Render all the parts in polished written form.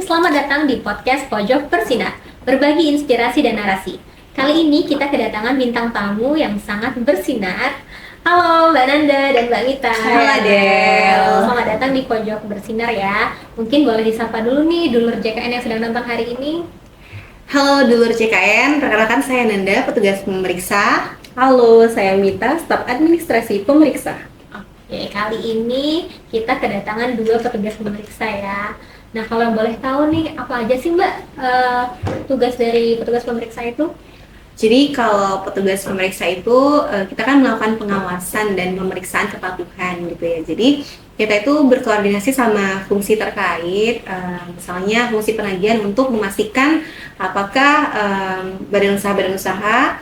selamat datang di podcast Pojok Bersinar, berbagi inspirasi dan narasi. Kali ini kita kedatangan bintang tamu yang sangat bersinar. Halo Mbak Nanda dan Mbak Mita. Halo Adel. Selamat datang di Pojok Bersinar ya. Mungkin boleh disapa dulu nih dulur JKN yang sedang nonton hari ini. Halo dulur JKN, perkenalkan saya Nanda, petugas pemeriksa. Halo, saya Mita, staf administrasi pemeriksa. Oke, kali ini kita kedatangan dua petugas pemeriksa ya. Nah, kalau boleh tahu nih, apa aja sih Mbak tugas dari petugas pemeriksa itu? Jadi kalau petugas pemeriksa itu kita kan melakukan pengawasan dan pemeriksaan kepatuhan gitu ya. Jadi kita itu berkoordinasi sama fungsi terkait, misalnya fungsi penagihan untuk memastikan apakah badan usaha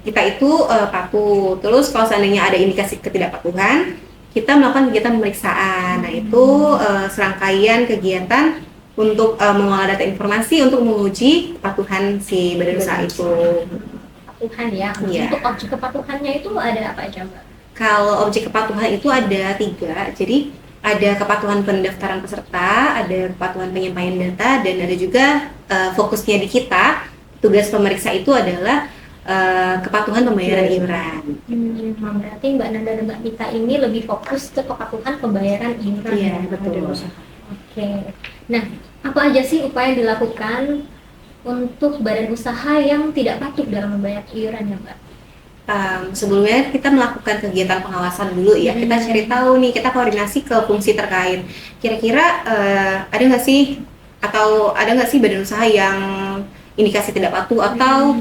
kita itu patuh. Terus kalau seandainya ada indikasi ketidakpatuhan, kita melakukan kegiatan pemeriksaan. Nah itu serangkaian kegiatan untuk mengolah data informasi untuk menguji kepatuhan si badan usaha itu. Kepatuhan ya. Iya. Untuk objek kepatuhannya itu ada apa aja Mbak? Kalau objek kepatuhan itu ada 3. Jadi ada kepatuhan pendaftaran peserta, ada kepatuhan penyampaian data, dan ada juga fokusnya di kita, tugas pemeriksa itu adalah kepatuhan pembayaran iuran. Berarti Mbak Nanda dan Mbak Mita ini lebih fokus ke kepatuhan pembayaran iuran. Iya, ya? betul. Oke. Nah, apa aja sih upaya yang dilakukan untuk badan usaha yang tidak patuh dalam membayar iuran ya Mbak? Sebelumnya kita melakukan kegiatan pengawasan dulu ya. Kita cari tahu nih, kita koordinasi ke fungsi terkait. Kira-kira ada nggak sih badan usaha yang indikasi tidak patuh atau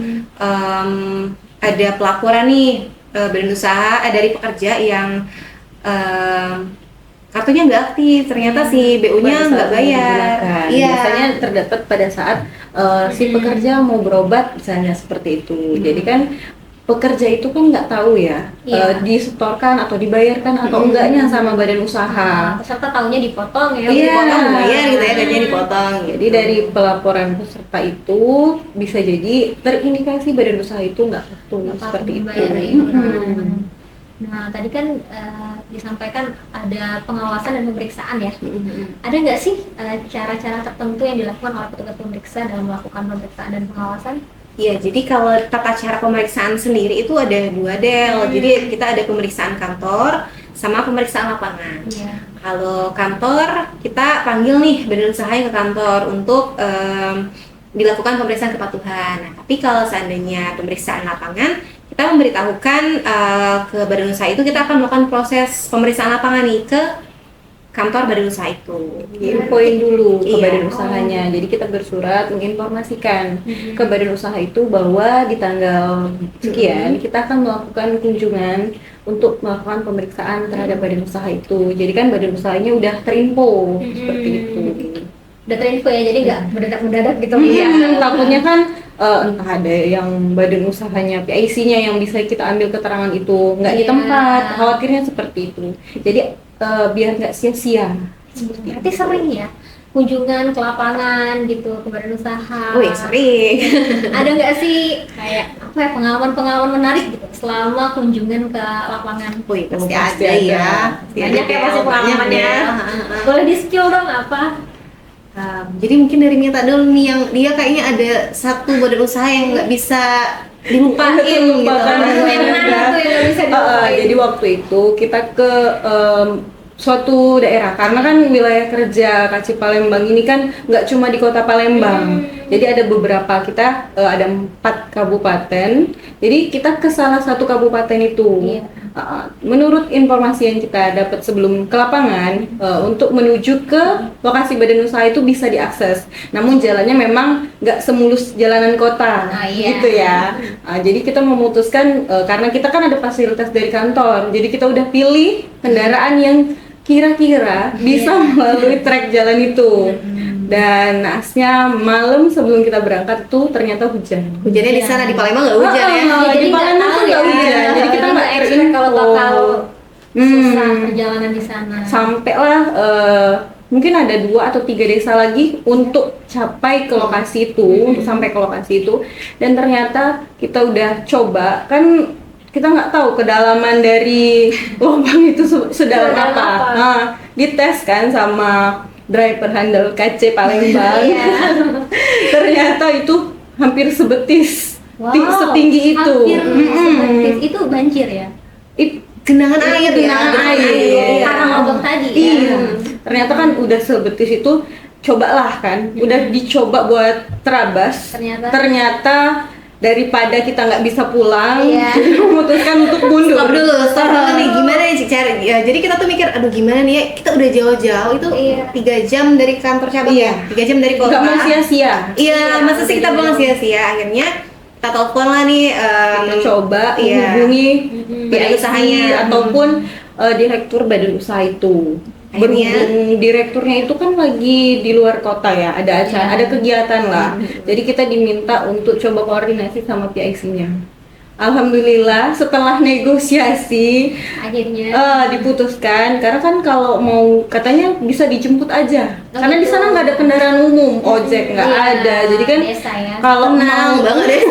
ada pelaporan nih badan usaha dari pekerja yang kartunya nggak aktif, ternyata si BU-nya nggak bayar. Iya. Biasanya terdapat pada saat si pekerja mau berobat misalnya seperti itu. Jadi kan pekerja itu kan nggak tahu ya disetorkan atau dibayarkan atau enggaknya sama badan usaha. Peserta tahunya dipotong ya. Dipotong bayar gitu ya, gajinya dipotong. Jadi dari pelaporan peserta itu bisa jadi terindikasi badan usaha itu nggak patuh seperti itu. Nah, tadi kan disampaikan ada pengawasan dan pemeriksaan ya. Ada nggak sih cara-cara tertentu yang dilakukan oleh petugas pemeriksa dalam melakukan pemeriksaan dan pengawasan? Iya, jadi kalau tata cara pemeriksaan sendiri itu ada 2 Del. Jadi kita ada pemeriksaan kantor sama pemeriksaan lapangan. Kalau kantor kita panggil nih badan usaha ke kantor untuk dilakukan pemeriksaan kepatuhan. Nah, tapi kalau seandainya pemeriksaan lapangan, kita memberitahukan ke badan usaha itu kita akan melakukan proses pemeriksaan lapangan nih ke kantor badan usaha itu. Infoin dulu ke badan usahanya. Jadi kita bersurat menginformasikan ke badan usaha itu bahwa di tanggal sekian kita akan melakukan kunjungan untuk melakukan pemeriksaan terhadap badan usaha itu. Jadi kan badan usahanya udah terinfo seperti itu. Udah terinfo ya, jadi nggak mendadak gitu. Iya, takutnya kan entah ada yang badan usahanya PIC-nya yang bisa kita ambil keterangan itu nggak di tempat, khawatirnya seperti itu. Jadi biar nggak sia-sia. Berarti sering ya kunjungan ke lapangan gitu ke badan usaha. Wih, sering. Ada nggak sih kayak apa ya pengalaman menarik gitu selama kunjungan ke lapangan? Wih, pasti ada ya. Banyak ya pasti pengalamannya. Boleh di spill dong apa? Jadi mungkin dari Mita dulu nih, yang dia kayaknya ada satu badan usaha yang nggak bisa dilupain gitu. Jadi waktu itu kita ke suatu daerah, karena kan wilayah kerja KC Palembang ini kan nggak cuma di kota Palembang. Jadi ada beberapa, kita ada 4 kabupaten. Jadi kita ke salah satu kabupaten itu. Menurut informasi yang kita dapat sebelum ke lapangan, untuk menuju ke lokasi badan usaha itu bisa diakses. Namun jalannya memang nggak semulus jalanan kota, gitu ya. Jadi kita memutuskan karena kita kan ada fasilitas dari kantor, jadi kita udah pilih kendaraan yang kira-kira bisa melalui trek jalan itu. Dan naasnya malam sebelum kita berangkat tuh ternyata hujan. Hujannya di sana, di Palembang nggak hujan ya? Jadi Di Palembang tuh nggak hujan. Jadi kita nggak expect kalau bakal susah perjalanan di sana. Sampailah mungkin ada 2 atau 3 desa lagi untuk capai ke lokasi itu, untuk sampai ke lokasi itu. Dan ternyata kita udah coba, kan kita nggak tahu kedalaman dari lubang itu sedalam apa. Nah, dites kan sama driver handle KC Palembang. Iya. Ternyata itu hampir sebetis, Wow, setinggi itu. hampir sebetis. Itu banjir ya? Genangan air ya, Genangan air. Karena lubang tadi ya? Iya. Ternyata kan udah sebetis itu, cobalah kan. Udah dicoba buat terabas. Ternyata daripada kita nggak bisa pulang, Iya. jadi memutuskan untuk mundur. Stop dulu nih, gimana nih cara ya, jadi kita tuh mikir, aduh gimana nih ya, kita udah jauh-jauh itu Iya. 3 jam dari kantor cabang Iya. ya, 3 jam dari kota. Nggak mau sia-sia. Iya, masa sih kita buang sia-sia. Akhirnya kita telepon lah nih, Kita coba iya. menghubungi Badan PIC usahanya. ataupun direktur badan usaha itu. Akhirnya? Berhubung direkturnya itu kan lagi di luar kota ya, ada acara, ada kegiatan lah. Jadi kita diminta untuk coba koordinasi sama PIC-nya. Alhamdulillah setelah negosiasi Akhirnya diputuskan, karena kan kalau mau katanya bisa dijemput aja, karena di sana nggak ada kendaraan umum, ojek nggak Iya, ada. Jadi kan desa ya. kalau mau banget deh.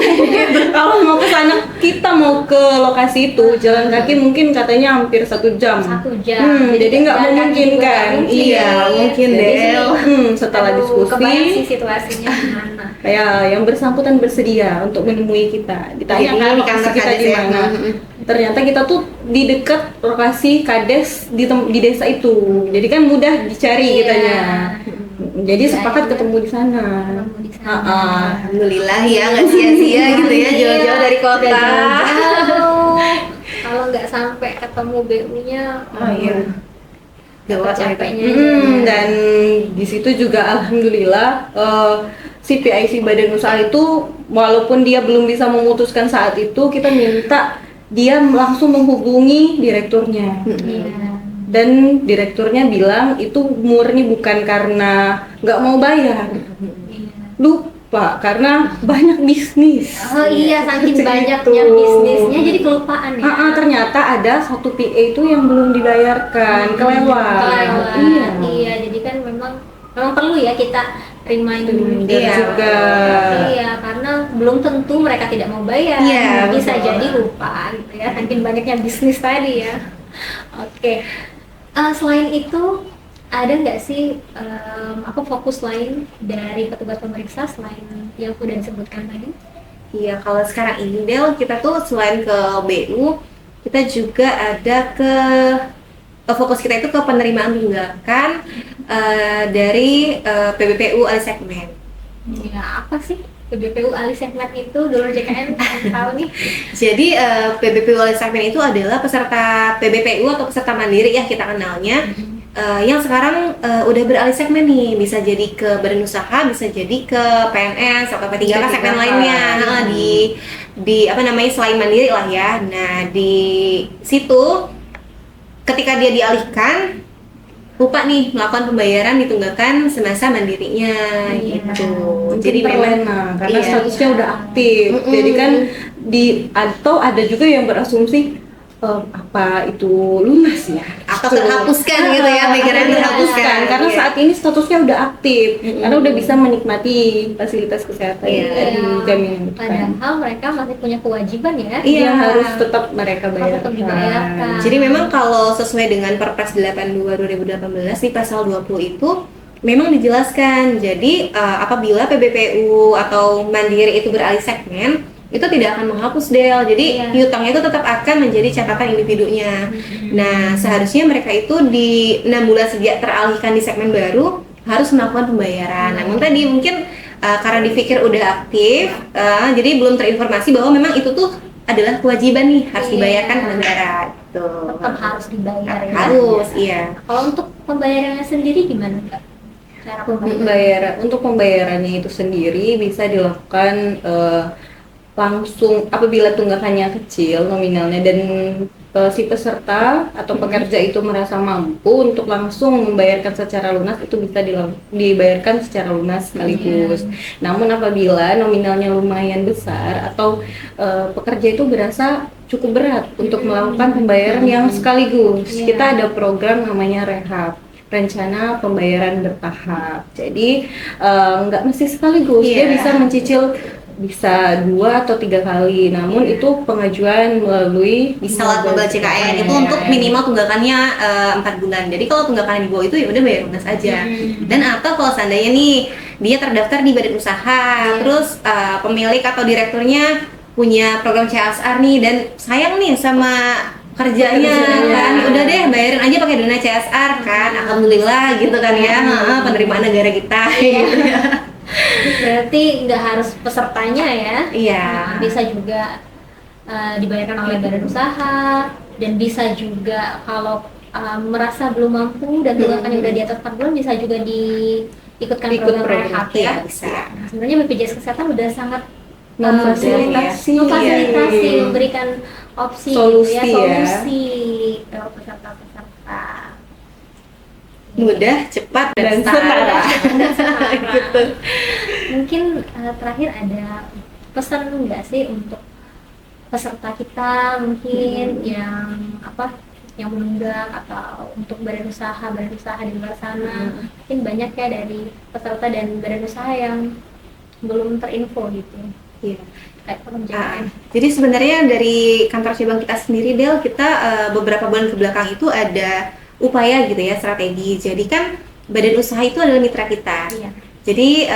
kalau mau ke sana, kita mau ke lokasi itu jalan kaki mungkin katanya hampir 1 jam. 1 jam. Jadi nggak jalan kaki memungkinkan. juga mungkin. Iya, mungkin Jadi, Del. setelah Aduh, kebayang sih diskusi, situasinya gimana. ya yang bersangkutan bersedia untuk menemui kita. Ditanya Jadi, kan di lokasi kantor kita Kades di ya? mana. Ternyata kita tuh di dekat lokasi Kades di desa itu. Jadi kan mudah dicari Iya. kitanya. Jadi Iya, sepakat iya. ketemu di sana. Ketemu di sana. Alhamdulillah ya, nggak sia-sia gitu ya, jauh-jauh dari kota. Udah jauh-jauh. Kalau nggak sampai ketemu BU-nya, Iya. Gawat lah itu. capeknya. Dan di situ juga alhamdulillah si PIC badan usaha itu walaupun dia belum bisa memutuskan saat itu, kita minta dia langsung menghubungi direkturnya. Iya. Dan direkturnya bilang itu murni bukan karena nggak mau bayar, Iya. lupa karena banyak bisnis. Oh iya, saking Seperti banyaknya itu. bisnisnya jadi kelupaan ya. Ternyata ada satu PA itu yang belum dibayarkan, kelewat. Kelewat. Iya. Iya, jadi kan memang perlu ya kita reminder Iya. juga. Iya, karena belum tentu mereka tidak mau bayar. Iya, Bisa betul. jadi lupa gitu ya, saking banyaknya bisnis tadi ya. Oke. Selain itu ada nggak sih fokus lain dari petugas pemeriksa selain yang sudah disebutkan tadi? Iya, kalau sekarang ini Del, kita tuh selain ke BU, kita juga ada ke fokus kita itu ke penerimaan tunggakan dari PBPU alih segmen. Ya, apa sih PBPU alih segmen itu? Dulu JKN tahu nih. Jadi PBPU alih segmen itu adalah peserta PBPU atau peserta mandiri ya kita kenalnya, yang sekarang udah beralih segmen nih, bisa jadi ke badan usaha, bisa jadi ke PNS atau P3K segmen lainnya. Nah, di apa namanya, selain mandiri lah ya. Nah, di situ ketika dia dialihkan, lupa nih melakukan pembayaran ditunggakan semasa mandirinya gitu. Jadi memang karena iya. statusnya udah aktif. Jadi kan atau ada juga yang berasumsi apa itu lunas ya? atau terhapuskan gitu ya, pikiran terhapuskan Karena iya. saat ini statusnya udah aktif, karena udah bisa menikmati fasilitas kesehatan Iya. dari jaminan itu kan. Padahal mereka masih punya kewajiban ya. Iya. Yang harus tetap mereka bayarkan. tetap dibayarkan. Jadi memang kalau sesuai dengan Perpres 82 2018 di pasal 20 itu memang dijelaskan. Jadi apabila PBPU atau Mandiri itu beralih segmen, itu tidak akan menghapus Del. Jadi Iya. piutangnya itu tetap akan menjadi catatan individunya. Nah, seharusnya mereka itu di 6 bulan sejak teralihkan di segmen baru harus melakukan pembayaran. Namun tadi mungkin karena dipikir udah aktif, jadi belum terinformasi bahwa memang itu tuh adalah kewajiban nih, harus Iya. dibayarkan ke negara gitu. Tetap harus dibayar ya. Harus, iya. Kalau untuk pembayarannya sendiri gimana Kak? Cara pembayaran? Untuk pembayarannya itu sendiri bisa dilakukan langsung apabila tunggakannya kecil nominalnya dan si peserta atau pekerja itu merasa mampu untuk langsung membayarkan secara lunas, itu bisa dibayarkan secara lunas sekaligus. Namun apabila nominalnya lumayan besar atau pekerja itu berasa cukup berat untuk melakukan pembayaran yang sekaligus, kita ada program namanya Rehab, rencana pembayaran bertahap. Jadi nggak mesti sekaligus, dia bisa mencicil bisa 2 atau 3 kali. Namun itu pengajuan melalui bisa lewat mobile JKN itu untuk minimal tunggakannya 4 bulan. Jadi kalau tunggakan di bawah itu ya udah bayar lunas aja. Dan atau kalau seandainya nih dia terdaftar di badan usaha, terus pemilik atau direkturnya punya program CSR nih dan sayang nih sama kerjanya kan, udah deh bayarin aja pakai dana CSR kan, alhamdulillah gitu kan ya, penerimaan negara kita. Gitu ya. Berarti nggak harus pesertanya ya? Iya. Bisa juga dibayarkan oleh badan usaha, dan bisa juga kalau merasa belum mampu dan tunggakannya udah di atas 4 bulan bisa juga diikutkan program rehab ya. Bisa. Nah, sebenarnya BPJS Kesehatan udah sangat memfasilitasi, memberikan opsi solusi, gitu ya, solusi ke peserta-peserta. Mudah, cepat dan setara. Gitu. Mungkin terakhir ada pesan nggak sih untuk peserta kita mungkin yang menunggak atau untuk badan usaha di luar sana, mungkin banyak ya dari peserta dan badan usaha yang belum terinfo gitu. Iya. Kayak jadi sebenarnya dari kantor cabang kita sendiri, Del, kita beberapa bulan kebelakang itu ada upaya gitu ya, strategi. Jadi kan badan usaha itu adalah mitra kita. Iya. Jadi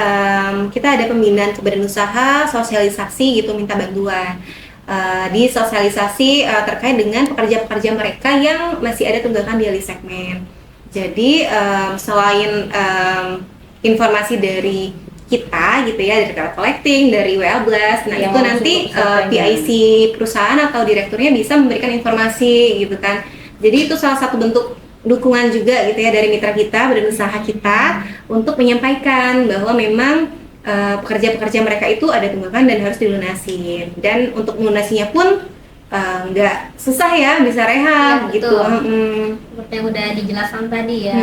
kita ada pembinaan ke badan usaha, sosialisasi gitu, minta bantuan. Di sosialisasi terkait dengan pekerja-pekerja mereka yang masih ada tunggakan di early segmen. Jadi selain informasi dari kita gitu ya, dari Teller Collecting, dari WL Blast, nah itu nanti PIC perusahaan atau direkturnya bisa memberikan informasi gitu kan. Jadi itu salah satu bentuk dukungan juga gitu ya dari mitra kita, badan usaha kita untuk menyampaikan bahwa memang pekerja-pekerja mereka itu ada tunggakan dan harus dilunasin. Dan untuk melunasinya pun nggak susah ya, bisa rehab ya, gitu. Seperti yang udah dijelaskan tadi ya.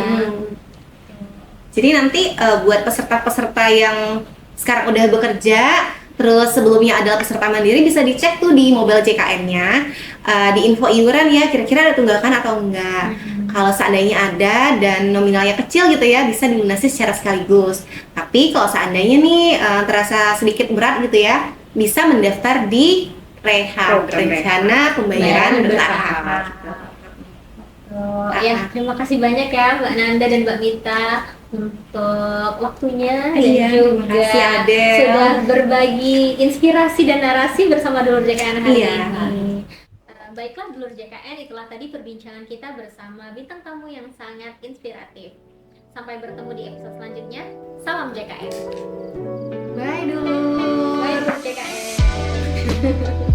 Jadi nanti buat peserta-peserta yang sekarang udah bekerja, terus sebelumnya adalah peserta mandiri, bisa dicek tuh di mobile JKN-nya, di info iuran ya, kira-kira ada tunggakan atau enggak. Kalau seandainya ada dan nominalnya kecil gitu ya, bisa dilunasi secara sekaligus. Tapi kalau seandainya nih terasa sedikit berat gitu ya, bisa mendaftar di rehab, rencana pembayaran bertahap. Ya, terima kasih banyak ya Mbak Nanda dan Mbak Mita untuk waktunya dan juga sudah berbagi inspirasi dan narasi bersama Dulur JKN hari ini. Baiklah Dulur JKN, itulah tadi perbincangan kita bersama bintang tamu yang sangat inspiratif. Sampai bertemu di episode selanjutnya. Salam JKN. Bye Dulur. Bye Dulur JKN.